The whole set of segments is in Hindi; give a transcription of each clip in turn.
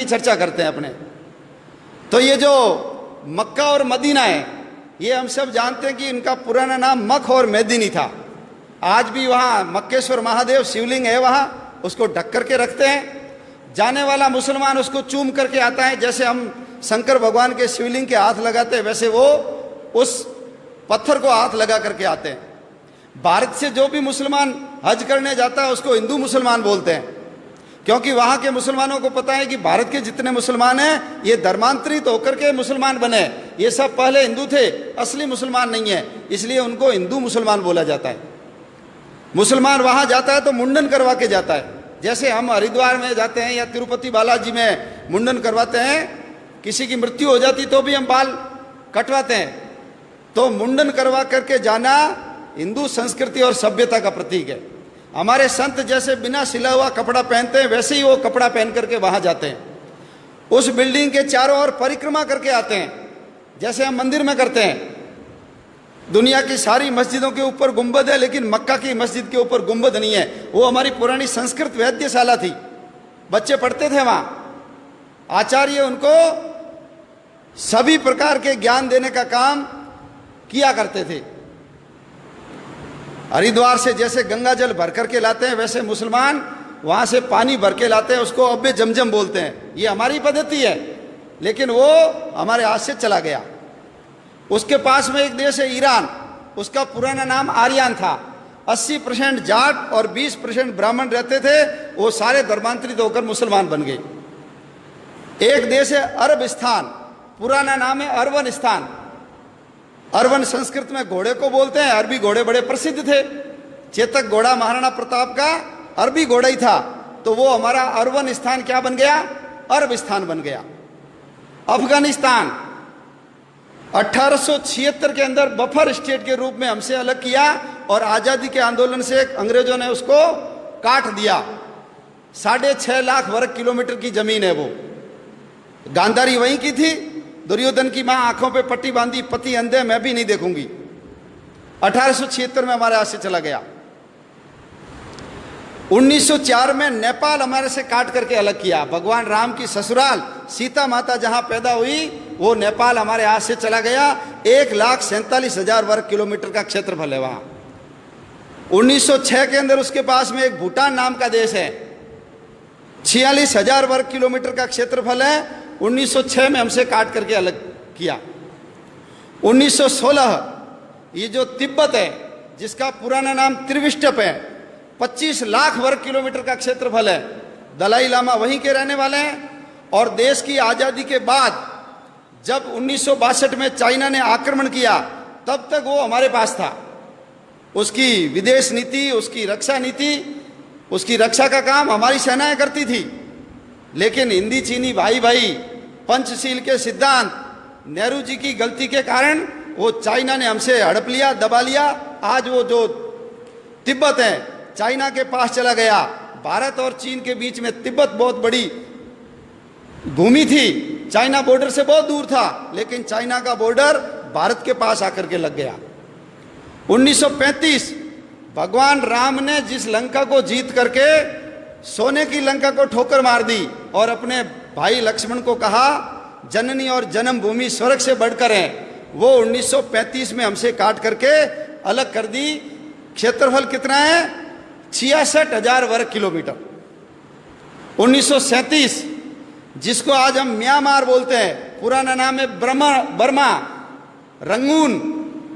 की चर्चा करते हैं अपने। तो ये जो मक्का और मदीना है, ये हम सब जानते हैं कि इनका पुराना नाम मख और मेदिनी था। आज भी वहाँ मक्केश्वर महादेव शिवलिंग है, वहाँ उसको ढक करके रखते हैं। जाने वाला मुसलमान उसको चूम करके आता है, जैसे हम शंकर भगवान के शिवलिंग के हाथ लगाते हैं वैसे वो उस पत्थर को हाथ लगा करके आते हैं। भारत से जो भी मुसलमान हज करने जाता है उसको हिंदू मुसलमान बोलते हैं, क्योंकि वहाँ के मुसलमानों को पता है कि भारत के जितने मुसलमान हैं ये धर्मांतरित होकर के मुसलमान बने, ये सब पहले हिंदू थे, असली मुसलमान नहीं है, इसलिए उनको हिंदू मुसलमान बोला जाता है। मुसलमान वहाँ जाता है तो मुंडन करवा के जाता है, जैसे हम हरिद्वार में जाते हैं या तिरुपति बालाजी में मुंडन करवाते हैं, किसी की मृत्यु हो जाती तो भी हम बाल कटवाते हैं। तो मुंडन करवा करके जाना हिंदू संस्कृति और सभ्यता का प्रतीक है। हमारे संत जैसे बिना सिला हुआ कपड़ा पहनते हैं वैसे ही वो कपड़ा पहन करके वहां जाते हैं, उस बिल्डिंग के चारों ओर परिक्रमा करके आते हैं, जैसे हम मंदिर में करते हैं। दुनिया की सारी मस्जिदों के ऊपर गुंबद है, लेकिन मक्का की मस्जिद के ऊपर गुंबद नहीं है। वो हमारी पुरानी संस्कृत वैद्यशाला थी, बच्चे पढ़ते थे वहां, आचार्य उनको सभी प्रकार के ज्ञान देने का काम किया करते थे। हरिद्वार से जैसे गंगा जल भर करके लाते हैं वैसे मुसलमान वहां से पानी भर के लाते हैं, उसको अब्बे जमजम बोलते हैं। ये हमारी पद्धति है, लेकिन वो हमारे हाथ से चला गया। उसके पास में एक देश है ईरान, उसका पुराना नाम आर्यन था। 80% जाट और 20% ब्राह्मण रहते थे, वो सारे धर्मांतरित होकर मुसलमान बन गए। एक देश है अरबिस्तान, पुराना नाम है अरवनिस्तान। अरवन संस्कृत में घोड़े को बोलते हैं, अरबी घोड़े बड़े प्रसिद्ध थे। चेतक घोड़ा महाराणा प्रताप का अरबी घोड़ा ही था, तो वो हमारा अरवनिस्तान क्या बन गया, अरबिस्तान बन गया। अफगानिस्तान 1876 के अंदर बफर स्टेट के रूप में हमसे अलग किया और आजादी के आंदोलन से अंग्रेजों ने उसको काट दिया। 6.5 लाख वर्ग किलोमीटर की जमीन है वो। गांधारी वहीं की थी, दुर्योधन की मां आंखों पे पट्टी बांधी, पति अंधे, मैं भी नहीं देखूंगी। 1876 में हमारे हाथ से चला गया। 1904 में नेपाल हमारे से काट करके अलग किया। भगवान राम की ससुराल सीता माता जहां पैदा हुई वो नेपाल हमारे हाथ से चला गया। 1,47,000 वर्ग किलोमीटर का क्षेत्रफल है वहां। 1906 के अंदर उसके पास में एक भूटान नाम का देश है, 46,000 वर्ग किलोमीटर का क्षेत्रफल है। 1906 में हमसे काट करके अलग किया। 1916 ये जो तिब्बत है, जिसका पुराना नाम त्रिविष्टप है, 25 लाख वर्ग किलोमीटर का क्षेत्रफल है। दलाई लामा वहीं के रहने वाले हैं। और देश की आज़ादी के बाद जब 1962 में चाइना ने आक्रमण किया, तब तक वो हमारे पास था। उसकी विदेश नीति, उसकी रक्षा नीति, उसकी रक्षा का काम हमारी सेनाएं करती थी। लेकिन हिंदी चीनी भाई भाई पंचशील के सिद्धांत, नेहरू जी की गलती के कारण वो चाइना ने हमसे हड़प लिया, दबा लिया। आज वो जो तिब्बत है चाइना के पास चला गया। भारत और चीन के बीच में तिब्बत बहुत बड़ी भूमि थी, चाइना बॉर्डर से बहुत दूर था, लेकिन चाइना का बॉर्डर भारत के पास आकर के लग गया। 1935 भगवान राम ने जिस लंका को जीत करके सोने की लंका को ठोकर मार दी और अपने भाई लक्ष्मण को कहा जननी और जन्मभूमि स्वर्ग से बढ़कर है, वो 1935 में हमसे काट करके अलग कर दी। क्षेत्रफल कितना है, 66,000 वर्ग किलोमीटर। 1937 जिसको आज हम म्यांमार बोलते हैं, पुराना नाम है बर्मा, रंगून।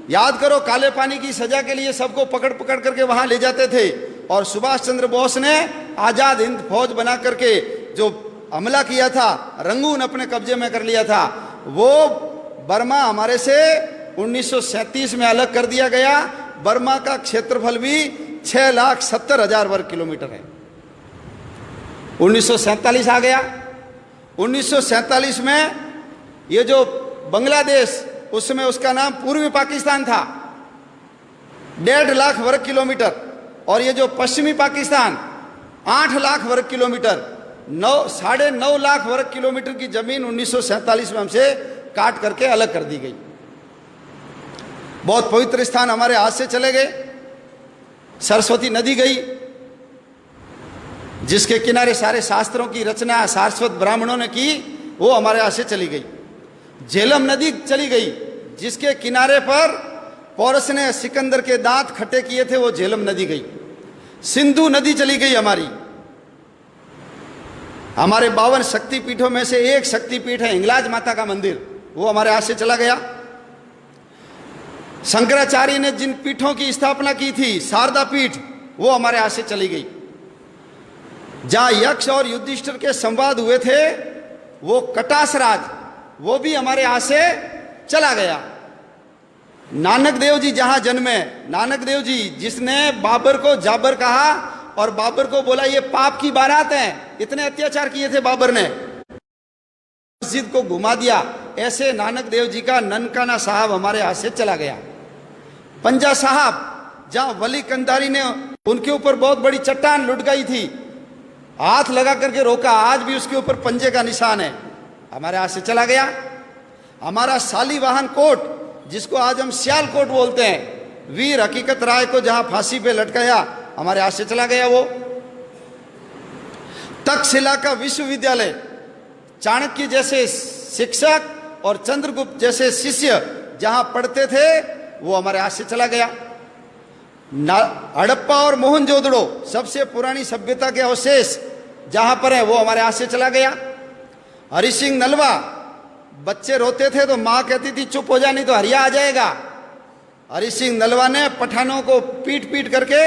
याद करो, काले पानी की सजा के लिए सबको पकड़ पकड़ करके वहां ले जाते थे और सुभाष चंद्र बोस ने आजाद हिंद फौज बना करके जो हमला किया था, रंगून अपने कब्जे में कर लिया था। वो बर्मा हमारे से 1937 में अलग कर दिया गया। बर्मा का क्षेत्रफल भी 6,70,000 वर्ग किलोमीटर है। 1947 आ गया। 1947 में ये जो बांग्लादेश, उस समय उसका नाम पूर्वी पाकिस्तान था, 1.5 लाख वर्ग किलोमीटर। और ये जो पश्चिमी पाकिस्तान 8 लाख वर्ग किलोमीटर, 9.5 लाख वर्ग किलोमीटर की जमीन 1947 में हमसे काट करके अलग कर दी गई। बहुत पवित्र स्थान हमारे हाथ से चले गए। सरस्वती नदी गई, जिसके किनारे सारे शास्त्रों की रचना सारस्वत ब्राह्मणों ने की, वो हमारे यहाँ से चली गई। झेलम नदी चली गई, जिसके किनारे पर पौरस ने सिकंदर के दांत खट्टे किए थे, वो झेलम नदी गई। सिंधु नदी चली गई हमारी। हमारे 52 शक्तिपीठों में से एक शक्तिपीठ है हिंगलाज माता का मंदिर, वो हमारे हाथ से चला गया। शंकराचार्य ने जिन पीठों की स्थापना की थी, शारदा पीठ, वो हमारे हाथ से चली गई। जहां यक्ष और युधिष्ठिर के संवाद हुए थे, वो कटास राज, वो भी हमारे हाथ से चला गया। नानक देव जी जहां जन्मे, नानक देव जी जिसने बाबर को जाबर कहा और बाबर को बोला ये पाप की बारात है, इतने अत्याचार किए थे बाबर ने, मस्जिद को घुमा दिया, ऐसे नानक देव जी का ननकाना साहब हमारे हाथ से चला गया। पंजा साहब, जहां वली कंधारी ने उनके ऊपर बहुत बड़ी चट्टान लुढ़काई थी, हाथ लगा करके रोका, आज भी उसके ऊपर पंजे का निशान है, हमारे हाथ से चला गया। हमारा शालीवाहन कोट, जिसको आज हम सियालकोट बोलते हैं, वीर हकीकत राय को जहां फांसी पे लटकाया, हमारे हाथ से चला गया वो। तक्षशिला का विश्वविद्यालय, चाणक्य जैसे शिक्षक और चंद्रगुप्त जैसे शिष्य जहां पढ़ते थे, वो हमारे हाथ से चला गया। हड़प्पा और मोहनजोदड़ो, सबसे पुरानी सभ्यता के अवशेष जहां पर है, वो हमारे हाथ से चला गया। हरि सिंह नलवा, बच्चे रोते थे तो मां कहती थी चुप हो जा नहीं तो हरिया आ जाएगा। हरि सिंह नलवा ने पठानों को पीट पीट करके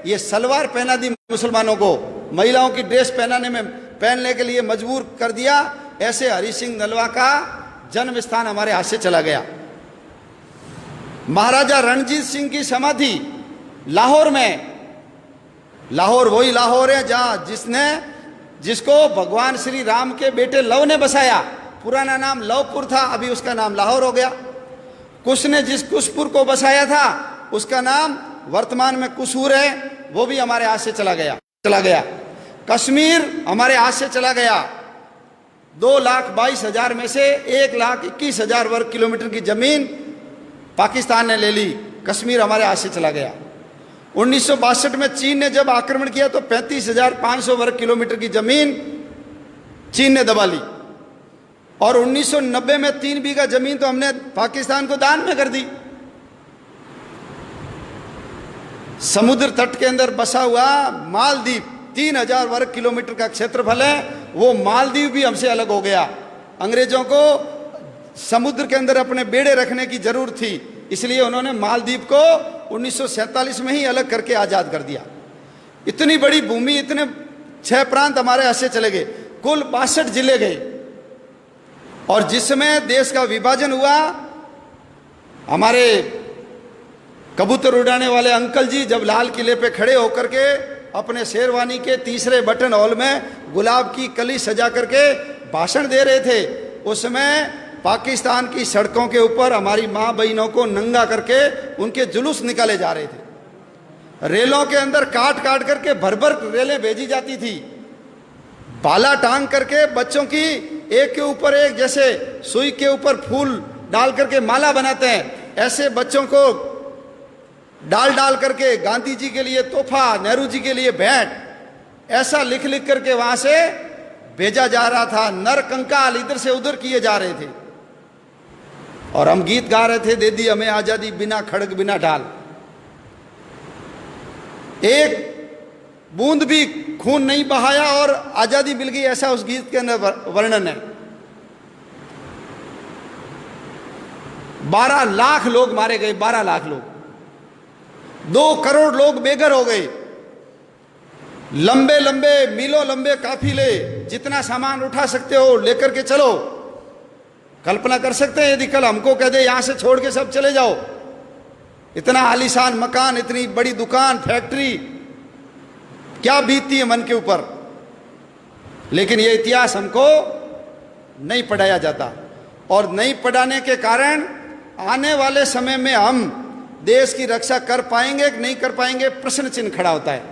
ये सलवार पहना दी, मुसलमानों को महिलाओं की ड्रेस पहनने के लिए मजबूर कर दिया। ऐसे हरि सिंह नलवा का जन्म स्थान हमारे हाथ से चला गया। महाराजा रणजीत सिंह की समाधि लाहौर में, लाहौर वही लाहौर है जहां जिसको भगवान श्री राम के बेटे लव ने बसाया। पुराना नाम लवपुर था, अभी उसका नाम लाहौर हो गया। कुश ने जिस कुशपुर को बसाया था, उसका नाम वर्तमान में कुसूर है, वो भी हमारे हाथ से चला गया। कश्मीर हमारे हाथ से चला गया। 2,22,000 में से 1,21,000 वर्ग किलोमीटर की जमीन पाकिस्तान ने ले ली, कश्मीर हमारे हाथ से चला गया। 1962 में चीन ने जब आक्रमण किया तो 35,500 वर्ग किलोमीटर की जमीन चीन ने दबा ली। और 1990 में 3 बीघा जमीन तो हमने पाकिस्तान को दान में कर दी। समुद्र तट के अंदर बसा हुआ मालदीव 3,000 वर्ग किलोमीटर का क्षेत्रफल है, वो मालदीव भी हमसे अलग हो गया। अंग्रेजों को समुद्र के अंदर अपने बेड़े रखने की जरूरत थी, इसलिए उन्होंने मालदीव को 1947 में ही अलग करके आजाद कर दिया। इतनी बड़ी भूमि, इतने 6 प्रांत हमारे हाथ से चले गए, कुल 62 जिले गए। और जिस समय देश का विभाजन हुआ, हमारे कबूतर उड़ाने वाले अंकल जी जब लाल किले पे खड़े होकर के अपने शेरवानी के तीसरे बटन हॉल में गुलाब की कली सजा करके भाषण दे रहे थे, उस समय पाकिस्तान की सड़कों के ऊपर हमारी माँ बहनों को नंगा करके उनके जुलूस निकाले जा रहे थे। रेलों के अंदर काट काट करके भर भर रेलें भेजी जाती थी। भाला टांग करके बच्चों की एक के ऊपर एक, जैसे सुई के ऊपर फूल डाल करके माला बनाते हैं, ऐसे बच्चों को डाल डाल करके गांधी जी के लिए तोहफा, नेहरू जी के लिए भेंट, ऐसा लिख लिख करके वहां से भेजा जा रहा था। नर कंकाल इधर से उधर किए जा रहे थे और हम गीत गा रहे थे, दे दी हमें आजादी बिना खड़ग बिना ढाल। एक बूंद भी खून नहीं बहाया और आजादी मिल गई, ऐसा उस गीत के अंदर वर्णन है। 12 लाख लोग मारे गए, 12 लाख लोग, 2 करोड़ लोग बेघर हो गए। लंबे लंबे मीलों लंबे काफिले, जितना सामान उठा सकते हो लेकर के चलो। कल्पना कर सकते हैं यदि कल हमको कह दे यहां से छोड़ के सब चले जाओ, इतना आलीशान मकान, इतनी बड़ी दुकान, फैक्ट्री, क्या बीतती है मन के ऊपर। लेकिन यह इतिहास हमको नहीं पढ़ाया जाता, और नहीं पढ़ाने के कारण आने वाले समय में हम देश की रक्षा कर पाएंगे कि नहीं कर पाएंगे, प्रश्न चिन्ह खड़ा होता है।